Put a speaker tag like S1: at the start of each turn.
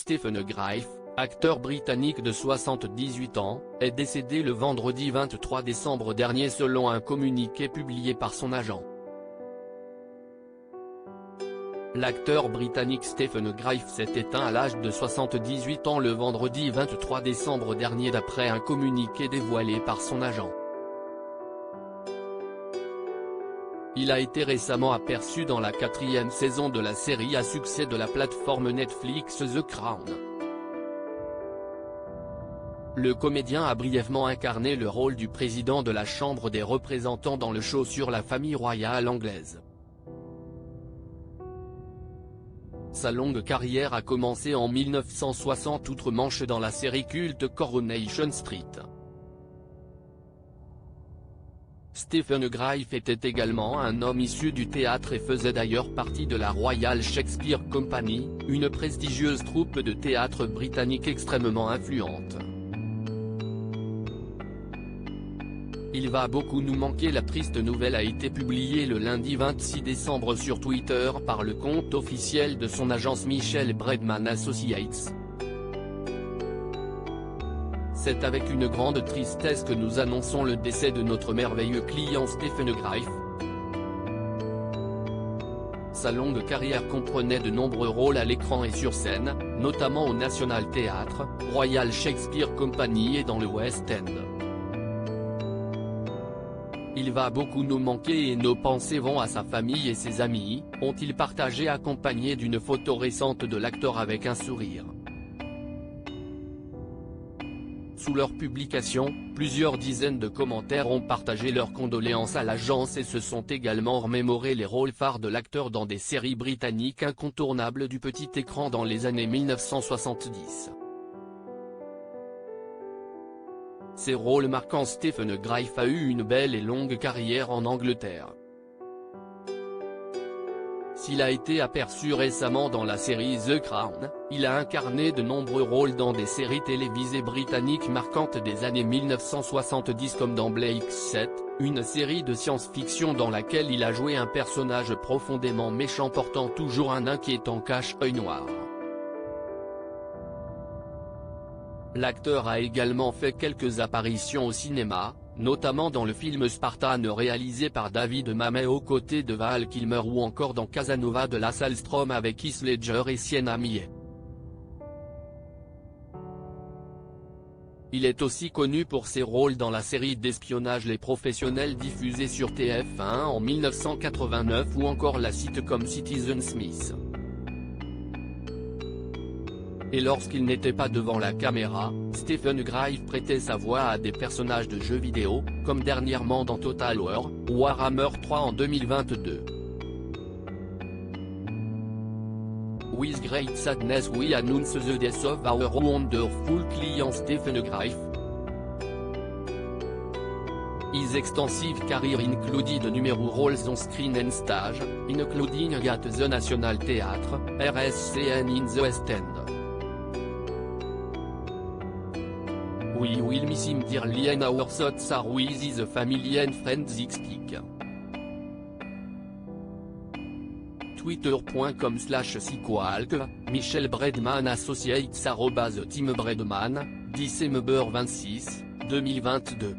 S1: Stephen Graeff, acteur britannique de 78 ans, est décédé le vendredi 23 décembre dernier selon un communiqué publié par son agent. L'acteur britannique Stephen Graeff s'est éteint à l'âge de 78 ans le vendredi 23 décembre dernier d'après un communiqué dévoilé par son agent. Il a été récemment aperçu dans la 4e saison de la série à succès de la plateforme Netflix The Crown. Le comédien a brièvement incarné le rôle du président de la Chambre des représentants dans le show sur la famille royale anglaise. Sa longue carrière a commencé en 1960 outre-Manche dans la série culte Coronation Street. Stephen Graeff était également un homme issu du théâtre et faisait d'ailleurs partie de la Royal Shakespeare Company, une prestigieuse troupe de théâtre britannique extrêmement influente. Il va beaucoup nous manquer. La triste nouvelle a été publiée le lundi 26 décembre sur Twitter par le compte officiel de son agence Michel Bredman Associates. C'est avec une grande tristesse que nous annonçons le décès de notre merveilleux client Stephen Graeff. Sa longue carrière comprenait de nombreux rôles à l'écran et sur scène, notamment au National Theatre, Royal Shakespeare Company et dans le West End. Il va beaucoup nous manquer et nos pensées vont à sa famille et ses amis, ont-ils partagé accompagné d'une photo récente de l'acteur avec un sourire. Sous leur publication, plusieurs dizaines de commentaires ont partagé leurs condoléances à l'agence et se sont également remémorés les rôles phares de l'acteur dans des séries britanniques incontournables du petit écran dans les années 1970. Ces rôles marquants. Stephen Graeff a eu une belle et longue carrière en Angleterre. S'il a été aperçu récemment dans la série The Crown, il a incarné de nombreux rôles dans des séries télévisées britanniques marquantes des années 1970 comme dans Blake's 7, une série de science-fiction dans laquelle il a joué un personnage profondément méchant portant toujours un inquiétant cache-œil noir. L'acteur a également fait quelques apparitions au cinéma, notamment dans le film Spartan réalisé par David Mamet aux côtés de Val Kilmer ou encore dans Casanova de Lasse Hallström avec Heath Ledger et Sienna Miller. Il est aussi connu pour ses rôles dans la série d'espionnage Les Professionnels diffusée sur TF1 en 1989 ou encore la sitcom Citizen Smith. Et lorsqu'il n'était pas devant la caméra, Stephen Graeff prêtait sa voix à des personnages de jeux vidéo, comme dernièrement dans Total War, Warhammer 3 en 2022. With great sadness we announce the death of our wonderful client Stephen Graeff. His extensive career included numerous roles on screen and stage, including at the National Theatre, RSC and in the West End. We will miss him dearly and our thoughts are with his family and friends. Xpic. Twitter.com/Siqualk, Michel Bredman Associates @Tim Bredman, December 26, 2022.